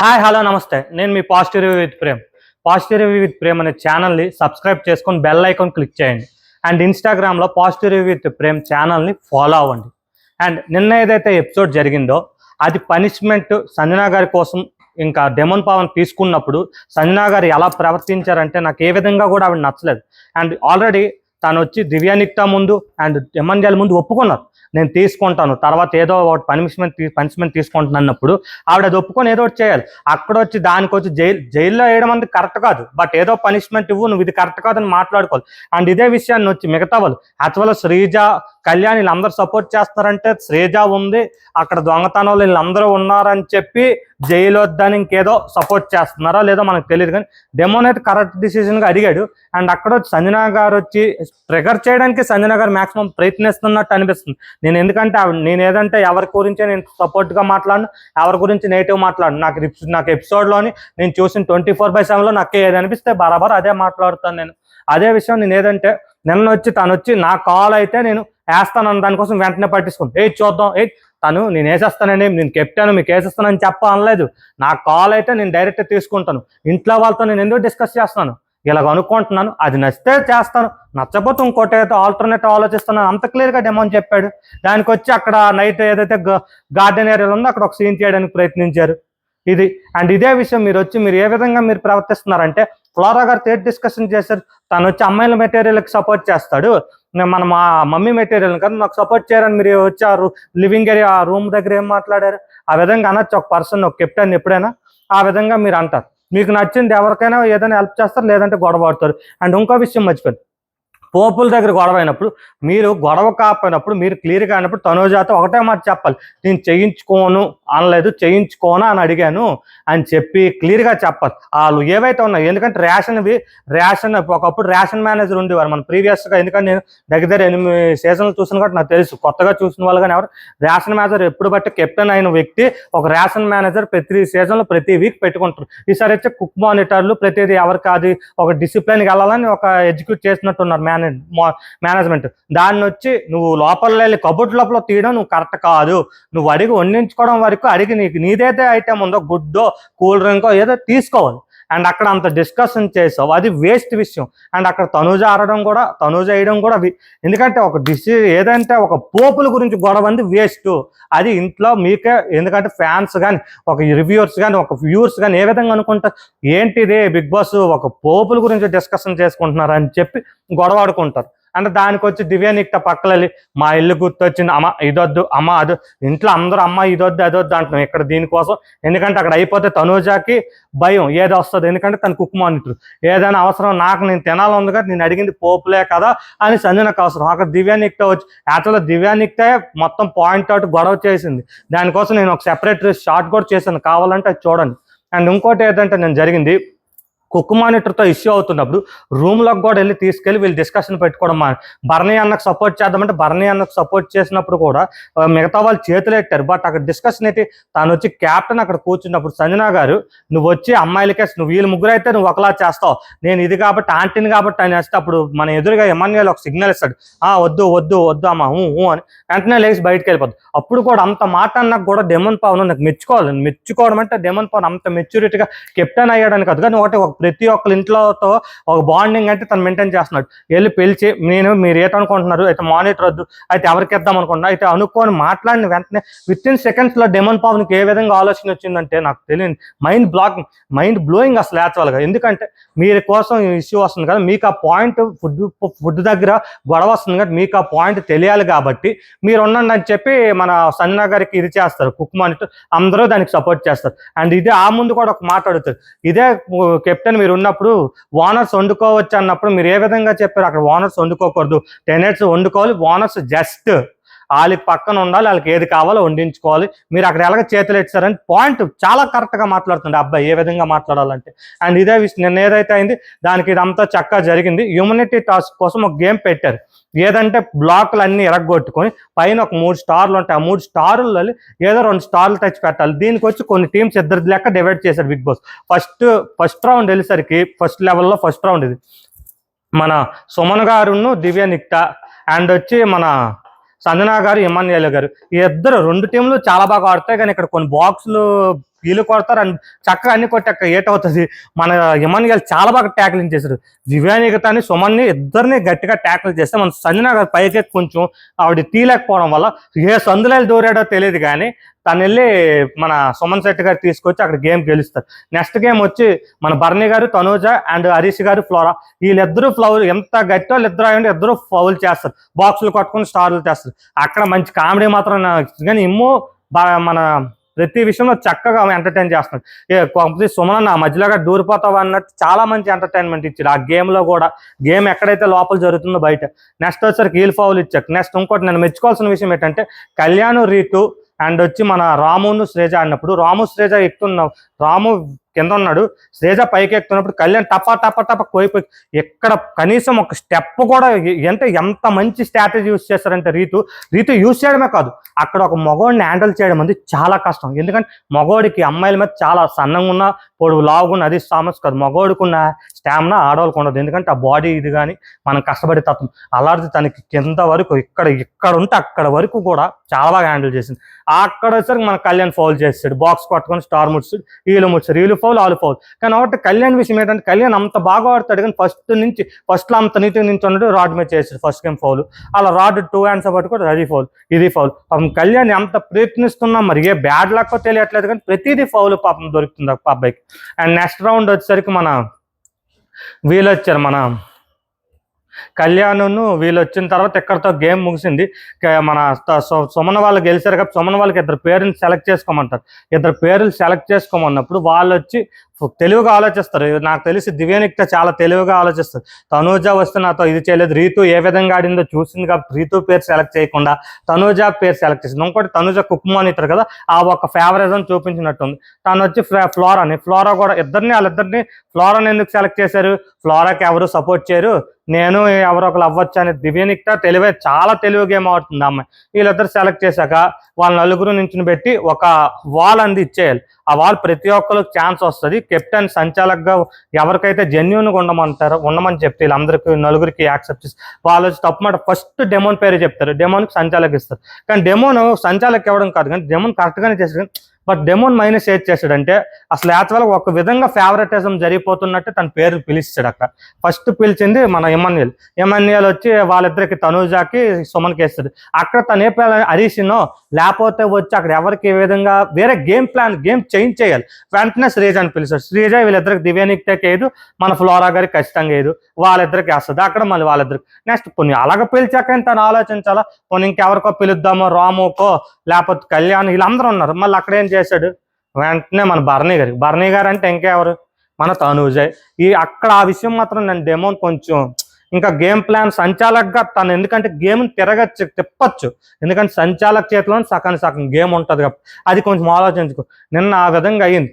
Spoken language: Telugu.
హాయ్ హలో నమస్తే. నేను మీ positive review with Prem. Positive review with Prem అనే ఛానల్ని సబ్స్క్రైబ్ చేసుకొని బెల్ ఐకాన్ క్లిక్ చేయండి. అండ్ ఇన్స్టాగ్రామ్లో పాజిటివ్ రివ్యూ విత్ ప్రేమ్ ఛానల్ని ఫాలో అవ్వండి. అండ్ నిన్న ఏదైతే ఎపిసోడ్ జరిగిందో అది పనిష్మెంట్ సంజనా గారి కోసం ఇంకా డెమన్ పవన్ తీసుకున్నప్పుడు సంజనా గారు ఎలా ప్రవర్తించారంటే నాకు ఏ విధంగా కూడా ఆవిడ నచ్చలేదు. అండ్ ఆల్రెడీ తను వచ్చి దివ్యానిక్తా ముందు అండ్ ఎమ్ఎన్ఎల్ ముందు ఒప్పుకున్నారు, నేను తీసుకుంటాను, తర్వాత ఏదో ఒకటి పనిష్మెంట్ తీసుకుంటాను అన్నప్పుడు ఆవిడ అది ఒప్పుకొని ఏదో ఒకటి చేయాలి. అక్కడ వచ్చి దానికి వచ్చి జైల్లో వేయడం అనేది కరెక్ట్ కాదు, బట్ ఏదో పనిష్మెంట్ ఇవ్వు, నువ్వు ఇది కరెక్ట్ కాదని మాట్లాడుకోవాలి. అండ్ ఇదే విషయాన్ని వచ్చి మిగతా వాళ్ళు యాక్చువల్గా శ్రీజ, కళ్యాణ్ వీళ్ళందరూ సపోర్ట్ చేస్తున్నారంటే శ్రీజ ఉంది అక్కడ, దొంగతనంలో వీళ్ళందరూ ఉన్నారని చెప్పి జైలు వద్దని ఇంకేదో సపోర్ట్ చేస్తున్నారా లేదో మనకు తెలియదు. కానీ డెమోన్ అయితే కరెక్ట్ డిసిజన్గా అడిగాడు. అండ్ అక్కడ వచ్చి సంజనా గారు వచ్చి ట్రిగర్ చేయడానికి సంజనా గారు మాక్సిమం ప్రయత్నిస్తున్నట్టు అనిపిస్తుంది. ఎందుకంటే నేను ఏదంటే ఎవరి గురించే నేను సపోర్ట్గా మాట్లాడను, ఎవరి గురించి నెగిటివ్ మాట్లాడను. నాకు ఎపిసోడ్లోని నేను చూసిన 24/7లో నాకు ఏది అనిపిస్తే బరాబర్ అదే మాట్లాడుతాను. నేను అదే విషయం నేను ఏదంటే నిన్న వచ్చి తను వచ్చి నా కాల్ అయితే నేను వేస్తానని దానికోసం వెంటనే పట్టించుకుంటాను. చూద్దాం నేను వేసేస్తానండి, నేను కెప్టెన్ మీకు వేసేస్తానని చెప్పనలేదు. నా కాల్ అయితే నేను డైరెక్ట్ తీసుకుంటాను. ఇంట్లో వాళ్ళతో నేను ఎందుకు డిస్కస్ చేస్తాను, ఇలాగ అనుకుంటున్నాను, అది నచ్చితే చేస్తాను, నచ్చకపోతే ఇంకోటి ఏదో ఆల్టర్నేట్ ఆలోచిస్తున్నాను, అంత క్లియర్గా డెమోన్ చెప్పాడు. దానికి వచ్చి అక్కడ నైట్ ఏదైతే గార్డెన్ ఏరియాలో ఉందో అక్కడ ఒక సీన్ చేయడానికి ప్రయత్నించారు. అండ్ ఇదే విషయం మీరు ఏ విధంగా మీరు ప్రవర్తిస్తున్నారంటే ఫ్లోరా గారు థియేటర్ డిస్కషన్ చేశారు. తను వచ్చి అమ్మాయిల మెటీరియల్కి సపోర్ట్ చేస్తాడు, మన మా మమ్మీ మెటీరియల్ కదా నాకు సపోర్ట్ చేయరని మీరు వచ్చారు. లివింగ్ ఏరియా ఆ రూమ్ దగ్గర ఏం మాట్లాడారు, ఆ విధంగా అనొచ్చు ఒక పర్సన్, ఒక కెప్టెన్ ఎప్పుడైనా ఆ విధంగా మీరు అంటారు. మీకు నచ్చింది ఎవరికైనా ఏదైనా హెల్ప్ చేస్తారు, లేదంటే గొడవ పడతారు. అండ్ ఇంకో విషయం మర్చిపోయింది, పోపుల దగ్గర గొడవ అయినప్పుడు మీరు గొడవ కాకపోయినప్పుడు మీరు క్లియర్గా అయినప్పుడు తనుజాతో ఒకటే మాట చెప్పాలి, నేను చేయించుకోను అనలేదు, చేయించుకోను అని అడిగాను అని చెప్పి క్లియర్గా చెప్పాలి. వాళ్ళు ఏవైతే ఉన్నాయి, ఎందుకంటే రేషన్ ఒకప్పుడు రేషన్ మేనేజర్ ఉండేవారు మన ప్రీవియస్గా. ఎందుకంటే నేను దగ్గర 8 సీజన్లు చూసిన కాబట్టి నాకు తెలుసు. కొత్తగా చూసిన వాళ్ళు కానీ ఎవరు రేషన్ మేనేజర్ ఎప్పుడు బట్టి కెప్టెన్ అయిన వ్యక్తి ఒక రేషన్ మేనేజర్ ప్రతి సీజన్లో ప్రతి వీక్ పెట్టుకుంటారు. ఈసారి వచ్చే కుక్ మానిటర్లు ప్రతిదీ ఎవరికి అది ఒక డిసిప్లిన్కి వెళ్ళాలని ఒక ఎగ్జిక్యూట్ చేసినట్టున్నారు మేనేజ్మెంట్. దాన్ని వచ్చి నువ్వు లోపల వెళ్ళి కబుర్డ్ లోపల తీయడం నువ్వు కరెక్ట్ కాదు, నువ్వు అడిగి వండించుకోవడం వరకు అడిగి నీదేదే ఐటమ్ ఉందో గుడ్డో కూల్ డ్రింకో ఏదో తీసుకోవాలి. అండ్ అక్కడ అంత డిస్కషన్ చేసావు, అది వేస్ట్ విషయం. అండ్ అక్కడ తనుజ వేయడం కూడా ఎందుకంటే ఏదంటే ఒక పోపుల గురించి గొడవ అంది వేస్ట్. అది ఇంట్లో మీకే, ఎందుకంటే ఫ్యాన్స్ కానీ ఒక రివ్యూవర్స్ కానీ ఒక వ్యూవర్స్ కానీ ఏ విధంగా అనుకుంటారు, ఏంటిది బిగ్ బాస్ ఒక పోపుల గురించి డిస్కషన్ చేసుకుంటున్నారు అని చెప్పి గొడవ ఆడుకుంటారు. అంటే దానికి వచ్చి దివ్యానిక్త పక్కలెళ్ళి మా ఇల్లు గుర్తొచ్చింది, అమ్మ ఇదొద్దు, అమ్మ అది, ఇంట్లో అందరూ అమ్మ ఇదొద్దు అదొద్దు అంటున్నాం ఇక్కడ దీనికోసం. ఎందుకంటే అక్కడ అయిపోతే తనుజాకి భయం ఏదో వస్తుంది, ఎందుకంటే తను కుక్ మానిటర్ ఏదైనా అవసరం, నేను తినాలి ఉంది కదా, నేను అడిగింది పోపులే కదా అని సంజనకు అవసరం. అక్కడ దివ్యానిక్త వచ్చి యాక్చువల్గా దివ్యానిక్తే మొత్తం పాయింట్ అవుట్ గొడవ చేసింది. దానికోసం నేను ఒక సెపరేట్ షార్ట్ కూడా చేశాను, కావాలంటే అది చూడండి. అండ్ ఇంకోటి ఏంటంటే నేను జరిగింది, కుక్ మానిటర్తో ఇష్యూ అవుతున్నప్పుడు రూమ్లోకి కూడా తీసుకెళ్ళి వీళ్ళు డిస్కషన్ పెట్టుకోవడం. భరణి అన్నకు సపోర్ట్ చేద్దామంటే భరణి అన్నకు సపోర్ట్ చేసినప్పుడు కూడా మిగతా వాళ్ళు చేతులు ఎట్టారు. బట్ అక్కడ డిస్కషన్ ఏంటి, తను వచ్చి క్యాప్టెన్ అక్కడ కూర్చున్నప్పుడు సంజనా గారు నువ్వు వచ్చి అమ్మాయిలకే వీళ్ళు ముగ్గురు అయితే నువ్వు ఒకలా చేస్తావు, నేను ఇది కాబట్టి ఆంటీని కాబట్టి అని వేస్తే అప్పుడు మన ఎదురుగా ఎమ్మెల్యేలు ఒక సిగ్నల్ ఇస్తాడు, వద్దు వద్దు వద్దు అమ్మా అని వెంటనే లేచి బయటకు వెళ్ళిపోద్దు. అప్పుడు కూడా అంత మాట అన్నకు కూడా డెమన్ పవన్ నాకు మెచ్చుకోవడం అంటే డెమన్ పవన్ అంత మెచ్యూరిటీగా కెప్టెన్ అయ్యాడని కాదు, కానీ ఒకటి ప్రతి ఒక్కరి ఇంట్లోతో ఒక బాండింగ్ అంటే తను మెయింటైన్ చేస్తున్నాడు. వెళ్ళి పిలిచి మీరు ఏటనుకుంటున్నారు, అయితే మానిటర్ వద్దు, అయితే ఎవరికి ఇద్దాం అనుకుంటున్నా, అయితే అనుకోని మాట్లాడిన వెంటనే విత్ సెకండ్స్లో డెమన్ పవన్కి ఏ విధంగా ఆలోచన వచ్చిందంటే నాకు తెలియదు, మైండ్ బ్లోయింగ్ అసలు యాక్చువల్గా. ఎందుకంటే మీరు కోసం ఇష్యూ వస్తుంది కదా, మీకు ఆ పాయింట్ ఫుడ్ దగ్గర గొడవ వస్తుంది కదా, మీకు ఆ పాయింట్ తెలియాలి కాబట్టి మీరు ఉండండి అని చెప్పి మన సంజనా గారికి ఇది చేస్తారు, కుక్ మానిటర్ అందరూ దానికి సపోర్ట్ చేస్తారు. అండ్ ఇదే ఆ ముందు కూడా ఒక మాట్లాడుతారు, ఇదే కెప్టెన్ మీరు ఉన్నప్పుడు ఓనర్స్ వండుకోవచ్చు అన్నప్పుడు మీరు ఏ విధంగా చెప్పారు, అక్కడ ఓనర్స్ వండుకోకూడదు, టెనెట్స్ వండుకోవాలి, ఓనర్స్ జస్ట్ వాళ్ళకి పక్కన ఉండాలి, వాళ్ళకి ఏది కావాలో వండించుకోవాలి, మీరు అక్కడ ఎలాగ చేతులు ఎట్టారని పాయింట్ చాలా కరెక్ట్గా మాట్లాడుతుంది అబ్బాయి ఏ విధంగా మాట్లాడాలంటే. అండ్ ఇదే విషయం నిన్న ఏదైతే అయింది దానికి ఇదంతా చక్కగా జరిగింది. హ్యూమనిటీ టాస్క్ కోసం ఒక గేమ్ పెట్టారు, ఏదంటే బ్లాక్లు అన్నీ ఎరగొట్టుకొని పైన ఒక 3 స్టార్లు ఉంటాయి, ఆ 3 స్టార్లలో ఏదో 2 స్టార్లు తెచ్చి పెట్టాలి. దీనికి వచ్చి కొన్ని టీమ్స్ ఇద్దరు లెక్క డివైడ్ చేశారు బిగ్ బాస్. ఫస్ట్ రౌండ్ వెళ్ళేసరికి ఫస్ట్ లెవెల్లో ఫస్ట్ రౌండ్ ఇది మన సుమన్ గారును దివ్యానిక్త అండ్ వచ్చి మన సంజనా గారు, ఎమ్మెన్యేలు గారు, ఈ ఇద్దరు 2 టీంలు చాలా బాగా ఆడతాయి. కానీ ఇక్కడ కొన్ని బాక్సులు వీళ్ళు కొడతారు అండ్ చక్కగా అన్ని కొట్టాక ఏట్ అవుతుంది. మన ఇమాన్యుయల్ చాలా బాగా ట్యాకిలింగ్ చేశారు. దివ్యానికతని సుమన్ని ఇద్దరిని గట్టిగా ట్యాకిల్ చేస్తే మన సంజన గారు పైకి కొంచెం ఆవిడ తీయలేకపోవడం వల్ల ఏ సందులో దూరాడో తెలియదు కానీ తను వెళ్ళి మన సుమన్ శెట్టి గారు తీసుకొచ్చి అక్కడ గేమ్ గెలుస్తారు. నెక్స్ట్ గేమ్ వచ్చి మన బర్నీ గారు, తనూజ అండ్ హరీష్ గారు, ఫ్లోరా వీళ్ళిద్దరూ ఫ్లౌల్ ఎంత గట్టి వాళ్ళు ఇద్దరు అయ్యండి ఇద్దరు ఫౌల్ చేస్తారు, బాక్సులు కొట్టుకుని స్టార్లు చేస్తారు. అక్కడ మంచి కామెడీ మాత్రం కానీ మన ప్రతి విషయంలో చక్కగా ఎంటర్టైన్ చేస్తున్నాడు. కొంత సుమన్ ఆ మధ్యలోగా దూరిపోతావు అన్నట్టు చాలా మంచి ఎంటర్టైన్మెంట్ ఇచ్చారు ఆ గేమ్లో కూడా. గేమ్ ఎక్కడైతే లోపల జరుగుతుందో బయట. నెక్స్ట్ వచ్చేసరికి హీల్ ఫౌల్ ఇచ్చారు. నెక్స్ట్ ఇంకోటి నేను మెచ్చుకోవాల్సిన విషయం ఏంటంటే కళ్యాణ్, రీతు అండ్ వచ్చి మన రామును శ్రేజ ఆడినప్పుడు రాము శ్రేజ ఎక్కుతున్నావు, రాము కింద ఉన్నాడు, శ్రేజ పైకి ఎక్కుతున్నప్పుడు కళ్యాణ్ టపా టపా టపా కోయిపోయి ఎక్కడ కనీసం ఒక స్టెప్ కూడా అంటే ఎంత మంచి స్ట్రాటజీ యూస్ చేస్తారంటే రీతు యూస్ చేయడమే కాదు అక్కడ ఒక మగవాడిని హ్యాండిల్ చేయడం అనేది చాలా కష్టం. ఎందుకంటే మగవాడికి అమ్మాయిల మీద చాలా సన్నంగా ఉన్న పొడుగు లావుగున్న అది సామస్ కాదు, మగవాడికి ఉన్న స్టామినా ఆడవాళ్ళకు ఉండదు. ఎందుకంటే ఆ బాడీ ఇది కానీ మనం కష్టపడే తత్వం అలాంటిది తనకి కింద వరకు ఇక్కడ ఉంటే అక్కడ వరకు కూడా చాలా బాగా హ్యాండిల్ చేసింది. అక్కడ వచ్చేసరికి మన కళ్యాణ్ ఫౌల్ చేస్తాడు, బాక్స్ పట్టుకొని స్టార్ ముట్చాడు, వీళ్ళు ఫౌల్ ఆలు ఫౌల్. కానీ ఒకటి కళ్యాణ్ విషయం ఏంటంటే కళ్యాణ్ అంత బాగా ఆడతాడు కానీ ఫస్ట్లో అంత నీటి నుంచి ఉన్నాడు, రాడ్ మీద చేస్తాడు ఫస్ట్ గేమ్ ఫౌల్. అలా రాడ్ 2 హ్యాండ్స్ పట్టుకోడు, అది ఫౌల్ ఇది ఫౌల్. పాపం కళ్యాణ్ ఎంత ప్రయత్నిస్తున్నా మరి ఏ బ్యాడ్ లక్కో తెలియట్లేదు కానీ ప్రతిదీ ఫౌల్ పాపం దొరుకుతుంది ఆ అబ్బాయికి. అండ్ నెక్స్ట్ రౌండ్ వచ్చేసరికి వీళ్ళు వచ్చారు మన కళ్యాణ్ను వీళ్ళు వచ్చిన తర్వాత ఎక్కడితో గేమ్ ముగిసింది. మన సుమన్ వాళ్ళు గెలిచారు కాబట్టి సుమన్ వాళ్ళకి ఇద్దరు పేరుని సెలెక్ట్ చేసుకోమంటారు. ఇద్దరు పేర్లు సెలెక్ట్ చేసుకోమన్నప్పుడు వాళ్ళు వచ్చి తెలివిగా ఆలోచిస్తారు. నాకు తెలిసి దివ్యానిక్త చాలా తెలివిగా ఆలోచిస్తారు. తనూజ వస్తే నాతో ఇది చేయలేదు, రీతు ఏ విధంగా ఆడిందో చూసింది కాబట్టి రీతు పేరు సెలెక్ట్ చేయకుండా తనూజ పేరు సెలెక్ట్ చేసింది. ఇంకోటి తనూజ కుక్కు మానిటర్ కదా ఆ ఒక ఫేవరిజం చూపించినట్టుంది. తను వచ్చి ఫ్లోరా కూడా వాళ్ళిద్దరిని ఫ్లోరాని ఎందుకు సెలెక్ట్ చేశారు, ఫ్లోరాకి ఎవరు సపోర్ట్ చేయరు, నేను ఎవరో ఒకరు అవ్వచ్చు అని దివ్యానిక్త చాలా తెలివి గేమ్ ఆడుతుంది అమ్మాయి. వీళ్ళిద్దరు సెలెక్ట్ చేశాక వాళ్ళ నలుగురు నుంచి పెట్టి ఒక వాల్ అంది ఇచ్చేయాలి. ఆ వాల్ ప్రతి ఒక్కరికి ఛాన్స్ వస్తుంది. కెప్టెన్ సంచాలకుగా ఎవరికైతే జెన్యూన్గా ఉండమని చెప్తే వీళ్ళందరికీ నలుగురికి యాక్సెప్ట్ చేసి వాళ్ళు వచ్చి తప్పు మాట ఫస్ట్ డెమోన్ పేరు చెప్తారు, డెమోన్కి సంచాలక్ ఇస్తారు. కానీ డెమోన్ సంచాలక్ ఇవ్వడం కాదు కానీ డెమోన్ కరెక్ట్గానే చేస్తారు. బట్ డెమోన్ మైనస్ ఏది చేశాడంటే అసలు యాక్చువల్గా ఒక విధంగా ఫేవరెటిజం జరిగిపోతున్నట్టు తన పేరు పిలిచాడు. అక్కడ ఫస్ట్ పిలిచింది మన ఎమాన్యుయల్ వచ్చి వాళ్ళిద్దరికి తనూజాకి సుమన్కి వేస్తాడు. అక్కడ తను ఏ పేరు హరీష్నో లేకపోతే వచ్చి అక్కడ ఎవరికి ఏ విధంగా వేరే గేమ్ చేంజ్ చేయాలి. వెంటనే శ్రీజ అని పిలిచాడు. శ్రీజ వీళ్ళిద్దరికి దివ్యానిక్తకి వేయదు, మన ఫ్లోరా గారికి ఖచ్చితంగా వేయదు, వాళ్ళిద్దరికి వేస్తుంది. అక్కడ మళ్ళీ వాళ్ళిద్దరికి నెక్స్ట్ కొన్ని అలాగ పిలిచాక తను ఆలోచించాలా, కొన్ని ఇంకెవరికో పిలుద్దామో, రాముకో లేకపోతే కళ్యాణ్ వీళ్ళందరూ ఉన్నారు. మళ్ళీ అక్కడ ఏం చేశాడు, వెంటనే మన బర్నీ గారు అంటే ఇంకెవరు మన తనూజయ్. అక్కడ ఆ విషయం మాత్రం నేను డెమోన్ కొంచెం ఇంకా గేమ్ ప్లాన్ సంచాలకుగా తను ఎందుకంటే గేమ్ తిప్పచ్చు, ఎందుకంటే సంచాలక్ చేతిలో సగం గేమ్ ఉంటుంది కాబట్టి అది కొంచెం ఆలోచించుకో. నిన్న ఆ విధంగా అయ్యింది.